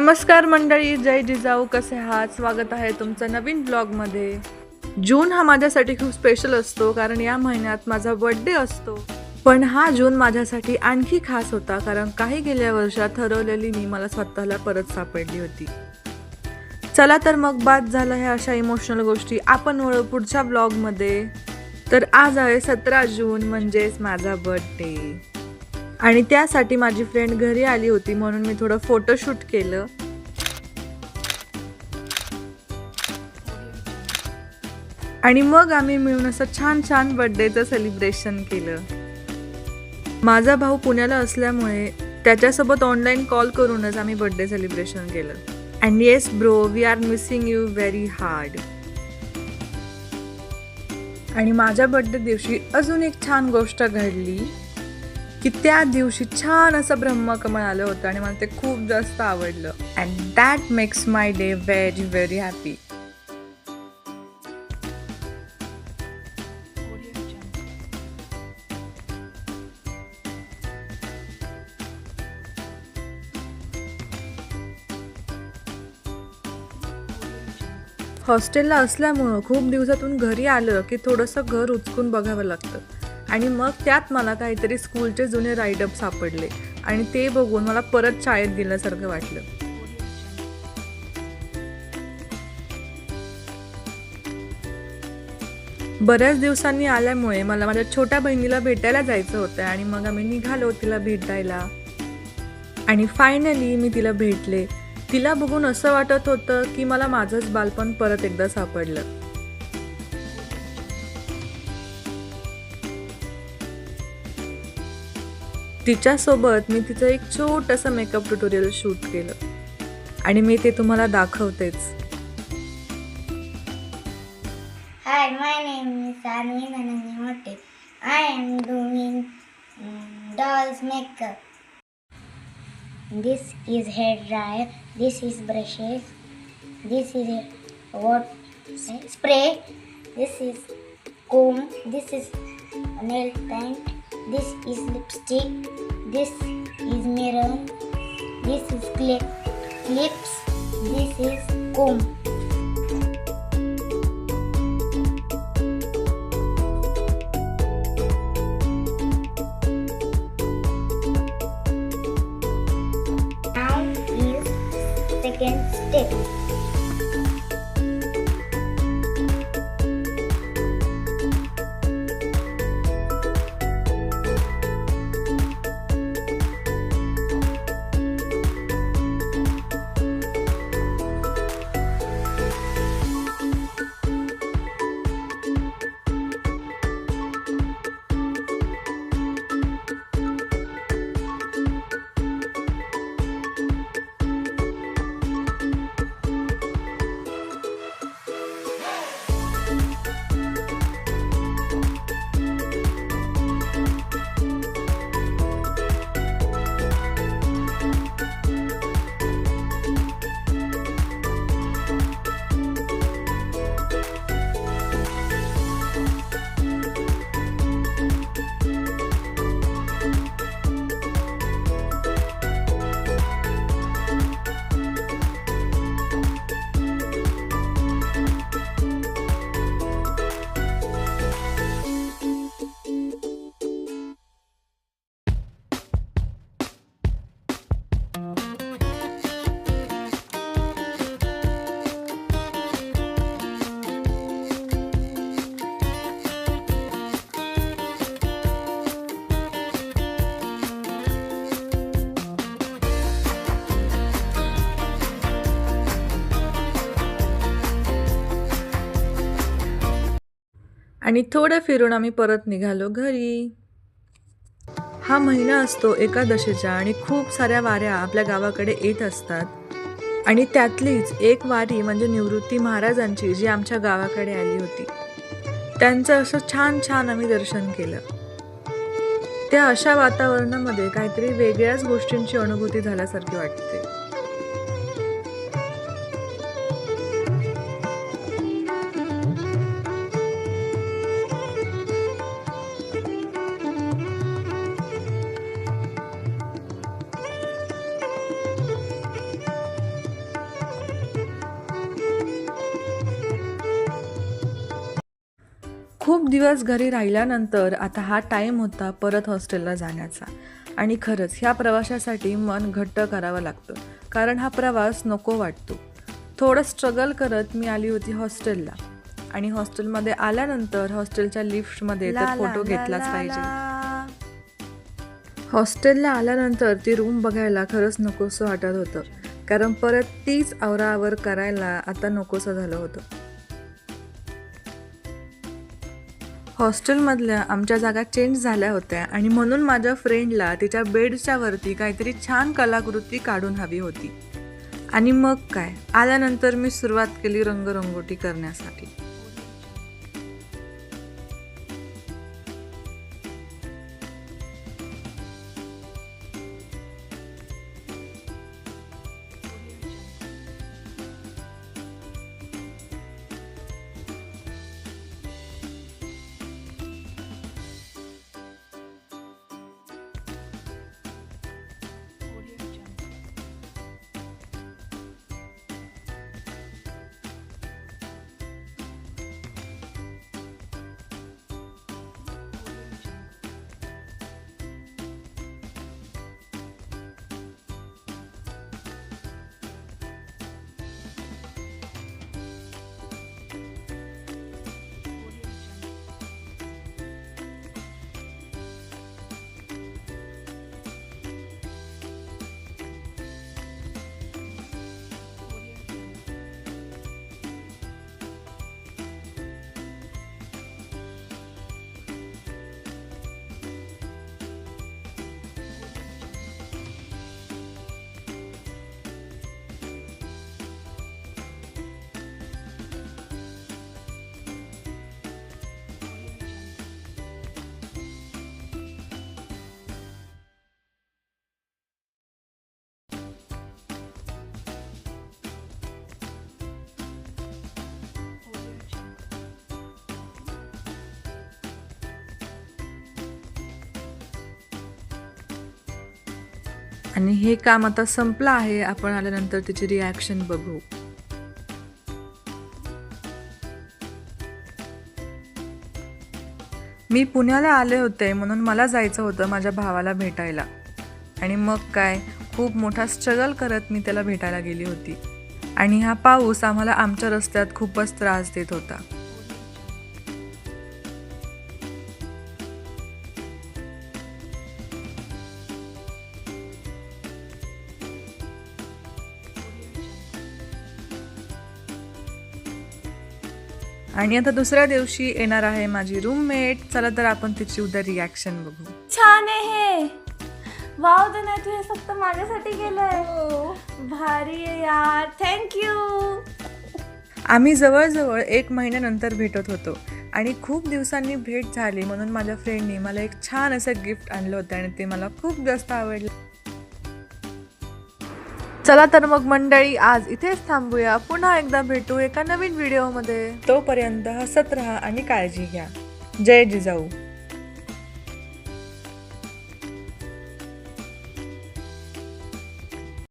नमस्कार मंडळी, जय जिजाऊ. कसे आहात? स्वागत आहे तुमचं नवीन ब्लॉगमध्ये. जून हा माझ्यासाठी खूप स्पेशल असतो कारण या महिन्यात माझा बर्थडे असतो. पण हा जून माझ्यासाठी आणखी खास होता कारण काही गेल्या वर्षात ठरवलेली मी मला स्वतःला परत सापडली होती. चला तर मग बाद झालं ह्या अशा इमोशनल गोष्टी, आपण वळू पुढच्या ब्लॉगमध्ये. तर आज आहे 17 जून म्हणजेच माझा बर्थडे आणि त्यासाठी माझी फ्रेंड घरी आली होती म्हणून मी थोडं फोटोशूट केलं. आणि मग आम्ही मिळून असं छान छान बर्थडेचं सेलिब्रेशन केलं. माझा भाऊ पुण्याला असल्यामुळे त्याच्यासोबत ऑनलाईन कॉल करूनच आम्ही बर्थडे सेलिब्रेशन केलं. And yes bro, we are missing you very hard. आणि माझ्या बर्थडे दिवशी अजून एक छान गोष्ट घडली की त्या दिवशी छान असं ब्रह्मकमळ आलं होतं आणि मला ते खूप जास्त आवडलं. And that makes my day very very happy. हॉस्टेलला असल्यामुळं खूप दिवसातून घरी आलं की थोडंसं घर उचकून बघावं लागतं आणि मग त्यात मला काहीतरी स्कूलचे जुने राईडअप सापडले आणि ते बघून मला परत शाळेत गेल्यासारखं वाटलं. बऱ्याच दिवसांनी आल्यामुळे मला माझ्या छोट्या बहिणीला भेटायला जायचं होतं आणि मग आम्ही निघालो तिला भेटायला. आणि फायनली मी तिला भेटले. तिला बघून असं वाटत होतं की मला माझंच बालपण परत एकदा सापडलं. तिच्यासोबत मी तिचं एक छोटंसं मेकअप ट्युटोरियल शूट केलं आणि मी ते तुम्हाला दाखवतेच. Hi, my name is Anvi Dhananjay. I am doing doll's makeup. This is hair dryer. This is brushes. This is spray. This is comb. This is nail paint. This is lipstick. This is mirror. This is clips. This is comb. Now is second step. आणि थोडं फिरून आम्ही परत निघालो घरी. हा महिना असतो एकादशीचा आणि खूप साऱ्या वाऱ्या आपल्या गावाकडे येत असतात आणि त्यातलीच एक वारी म्हणजे निवृत्ती महाराजांची जी आमच्या गावाकडे आली होती. त्यांचं असं छान छान आम्ही दर्शन केलं. त्या अशा वातावरणामध्ये काहीतरी वेगळ्याच गोष्टींची अनुभूती झाल्यासारखी वाटते. खूप दिवस घरी राहिल्यानंतर आता हा टाईम होता परत हॉस्टेलला जाण्याचा. आणि खरंच ह्या प्रवासासाठी मन घट्ट करावं लागतं, कारण हा प्रवास नको वाटतो. थोडं स्ट्रगल करत मी आली होती हॉस्टेलला. आणि हॉस्टेलमध्ये आल्यानंतर हॉस्टेलच्या लिफ्टमध्ये तर फोटो घेतलाच पाहिजे. हॉस्टेलला आल्यानंतर ती रूम बघायला खरंच नकोसं वाटत होतं, कारण परत तीच आवराआवर करायला आता नकोसं झालं होतं. हॉस्टेलमधल्या आमच्या जागा चेंज झाल्या होत्या आणि म्हणून माझ्या फ्रेंडला तिच्या बेडच्या वरती काहीतरी छान कलाकृती काढून हवी होती. आणि मग काय, आल्यानंतर मी सुरुवात केली रंगरंगोटी करण्यासाठी. आणि हे काम आता संपलं आहे. आपण आल्यानंतर तिची रिॲक्शन बघू. मी पुण्याला आले होते म्हणून मला जायचं होतं माझ्या भावाला भेटायला. आणि मग काय, खूप मोठा स्ट्रगल करत मी त्याला भेटायला गेली होती. आणि हा पाऊस आम्हाला आमच्या रस्त्यात खूपच त्रास देत होता. आणि आता दुसऱ्या दिवशी येणार आहे माझी रूममेट. चला तर आपण तिची उद्या रिॲक्शन बघू. छान आहे. वाव, तर नाही, तू हे फक्त माझ्यासाठी केलंय. भारी आहे यार, थँक्यू. आम्ही जवळजवळ 1 महिन्यानंतर भेटत होतो आणि खूप दिवसांनी भेट झाली म्हणून माझ्या फ्रेंडनी मला एक छान असं गिफ्ट आणलं होतं आणि ते मला खूप जास्त आवडलं. चला तर मग मंडळी, आज इथेच थांबूया. पुन्हा एकदा भेटू एका नवीन व्हिडिओमध्ये. तोपर्यंत हसत राहा आणि काळजी घ्या. जय जिजाऊ.